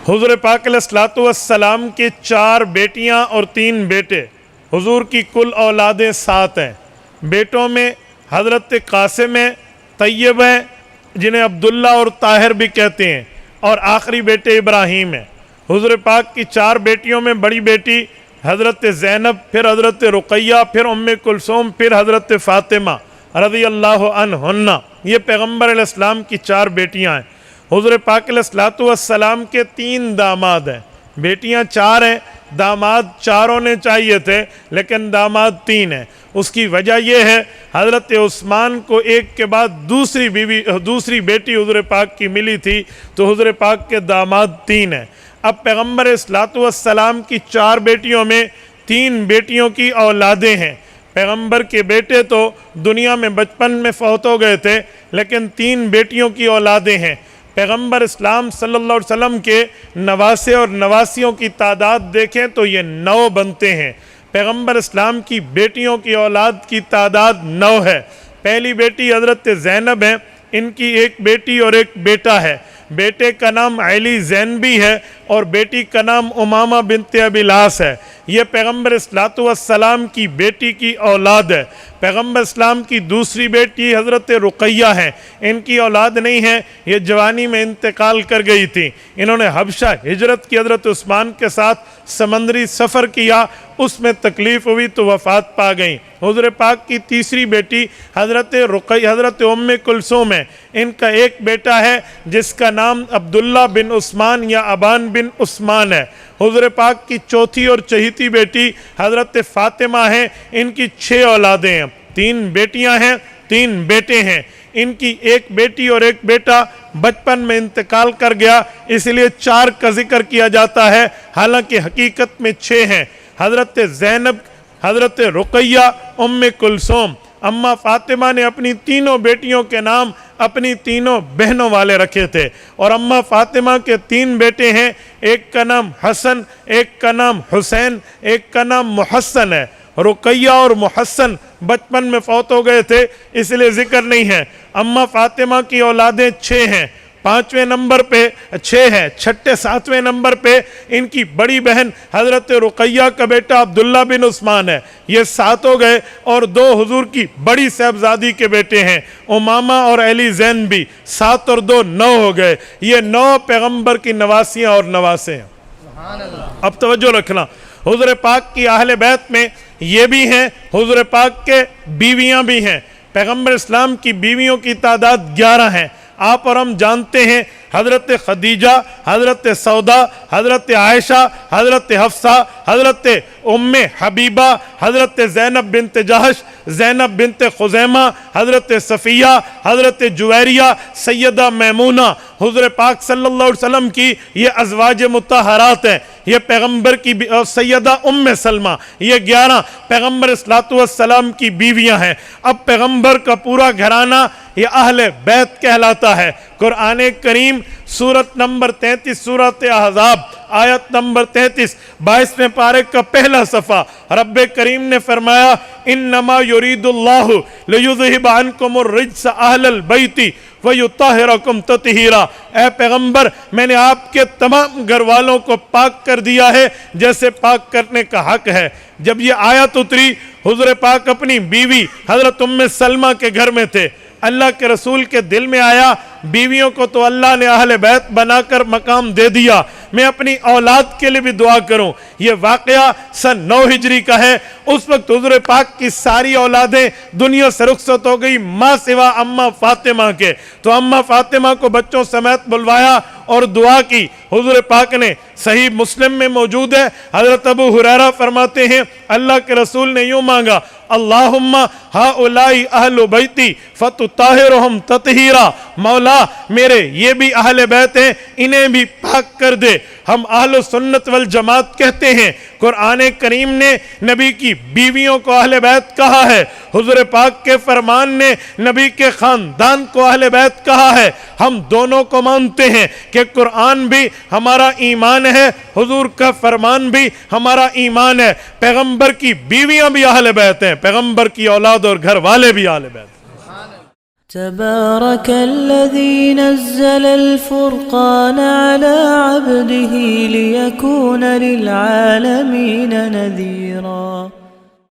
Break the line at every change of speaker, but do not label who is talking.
حضور پاک علیہ الصلوۃ والسلام کی 4 بیٹیاں اور 3 بیٹے، حضور کی کل اولادیں 7 ہیں۔ بیٹوں میں حضرت قاسم ہیں، طیب ہیں جنہیں عبداللہ اور طاہر بھی کہتے ہیں، اور آخری بیٹے ابراہیم ہیں۔ حضور پاک کی 4 بیٹیوں میں بڑی بیٹی حضرت زینب، پھر حضرت رقیہ، پھر ام کلثوم، پھر حضرت فاطمہ رضی اللہ عنہن۔ یہ پیغمبر علیہ السلام کی 4 بیٹیاں ہیں۔ حضور پاک علیہ الصلوۃ والسلام کے 3 داماد ہیں۔ بیٹیاں 4 ہیں، داماد 4 ہونے چاہیے تھے لیکن داماد 3 ہیں۔ اس کی وجہ یہ ہے حضرت عثمان کو ایک کے بعد دوسری بیٹی حضور پاک کی ملی تھی، تو حضور پاک کے داماد 3 ہیں۔ اب پیغمبر علیہ الصلوۃ والسلام کی 4 بیٹیوں میں 3 بیٹیوں کی اولادیں ہیں۔ پیغمبر کے بیٹے تو دنیا میں بچپن میں فوت ہو گئے تھے، لیکن 3 بیٹیوں کی اولادیں ہیں۔ پیغمبر اسلام صلی اللہ علیہ وسلم کے نواسے اور نواسیوں کی تعداد دیکھیں تو یہ 9 بنتے ہیں۔ پیغمبر اسلام کی بیٹیوں کی اولاد کی تعداد 9 ہے۔ پہلی بیٹی حضرت زینب ہے، ان کی ایک بیٹی اور ایک بیٹا ہے۔ بیٹے کا نام علی زینبی ہے اور بیٹی کا نام امامہ بنت ابی العاص ہے۔ یہ پیغمبر صلوات والسلام کی بیٹی کی اولاد ہے۔ پیغمبر اسلام کی دوسری بیٹی حضرت رقیہ ہیں، ان کی اولاد نہیں ہے، یہ جوانی میں انتقال کر گئی تھی۔ انہوں نے حبشہ ہجرت کی، حضرت عثمان کے ساتھ سمندری سفر کیا، اس میں تکلیف ہوئی تو وفات پا گئیں۔ حضور پاک کی تیسری بیٹی حضرت رقیہ، حضرت ام کلثوم ہے، ان کا ایک بیٹا ہے جس کا نام عبداللہ بن عثمان یا ابان بن عثمان ہے۔ حضور پاک کی چوتھی اور چہیتی بیٹی حضرت فاطمہ ہیں، ان کی 6 اولادیں ہیں، 3 بیٹیاں ہیں، 3 بیٹے ہیں۔ ان کی ایک بیٹی اور ایک بیٹا بچپن میں انتقال کر گیا، اس لیے 4 کا ذکر کیا جاتا ہے، حالانکہ حقیقت میں 6 ہیں۔ حضرت زینب، حضرت رقیہ، ام کلثوم۔ اماں فاطمہ نے اپنی تینوں بیٹیوں کے نام اپنی تینوں بہنوں والے رکھے تھے، اور اماں فاطمہ کے 3 بیٹے ہیں، ایک کا نام حسن، ایک کا نام حسین، ایک کا نام محسن ہے۔ رقیہ اور محسن بچپن میں فوت ہو گئے تھے، اس لیے ذکر نہیں ہے۔ اماں فاطمہ کی اولادیں 6 ہیں، 5ویں نمبر پہ 6 ہے، 6، 7ویں نمبر پہ ان کی بڑی بہن حضرت رقیہ کا بیٹا عبداللہ بن عثمان ہے، یہ 7 ہو گئے، اور 2 حضور کی بڑی صاحبزادی کے بیٹے ہیں، امامہ اور علی زین بھی، 7 اور 2 9 ہو گئے۔ یہ 9 پیغمبر کی نواسیاں اور نواسے ہیں۔ اب توجہ رکھنا، حضور پاک کی اہل بیت میں یہ بھی ہیں، حضور پاک کے بیویاں بھی ہیں۔ پیغمبر اسلام کی بیویوں کی تعداد 11 ہیں۔ آپ اور ہم جانتے ہیں حضرت خدیجہ، حضرت سودا، حضرت عائشہ، حضرت حفصہ، حضرت ام حبیبہ، حضرت زینب بنت جہش، زینب بنت خزیمہ، حضرت صفیہ، حضرت جویریہ، سیدہ میمونہ، حضور پاک صلی اللہ علیہ وسلم کی یہ ازواج مطہرات ہیں۔ یہ پیغمبر کی سیدہ ام سلمہ، یہ 11 پیغمبر صلوات والسلام کی بیویاں ہیں۔ اب پیغمبر کا پورا گھرانہ یہ اہل بیت کہلاتا ہے۔ قرآن کریم سورت نمبر 33 سورت احزاب آیت نمبر 33 22ویں پارے کا پہلا صفحہ، رب کریم نے فرمایا انما یرید اللہ لیذہب عنکم الرجس اہل البیت ویطہرکم تطہیرا۔ اے پیغمبر، میں نے آپ کے تمام گھر والوں کو پاک کر دیا ہے جیسے پاک کرنے کا حق ہے۔ جب یہ آیت اتری، حضور پاک اپنی بیوی حضرت ام سلمہ کے گھر میں تھے، اللہ کے رسول کے دل میں آیا بیویوں کو تو اللہ نے اہل بیت بنا کر مقام دے دیا، میں اپنی اولاد کے لیے بھی دعا کروں۔ یہ واقعہ سن 9 ہجری کا ہے۔ اس وقت حضور پاک کی ساری اولادیں دنیا سے رخصت ہو گئی ماں سوا اماں فاطمہ کے، تو اماں فاطمہ کو بچوں سمیت بلوایا اور دعا کی۔ حضور پاک نے، صحیح مسلم میں موجود ہے، حضرت ابو ہریرہ فرماتے ہیں اللہ کے رسول نے یوں مانگا اللہم ہؤلاء اہل بیتی فتطہرہم تطہیرا، مولا میرے یہ بھی اہل بیت ہیں، انہیں بھی پاک کر دے۔ ہم اہل سنت والجماعت کہتے ہیں قرآن کریم نے نبی کی بیویوں کو اہل بیت کہا ہے، حضور پاک کے فرمان نے نبی کے خاندان کو اہل بیت کہا ہے۔ ہم دونوں کو مانتے ہیں کہ قرآن بھی ہمارا ایمان ہے، حضور کا فرمان بھی ہمارا ایمان ہے، پیغمبر کی بیویاں بھی اہل بیت ہیں، پیغمبر کی اولاد اور گھر والے بھی اہل بیت ہیں۔
تبارك الذي نزل الفرقان على عبده ليكون للعالمين نذيرا.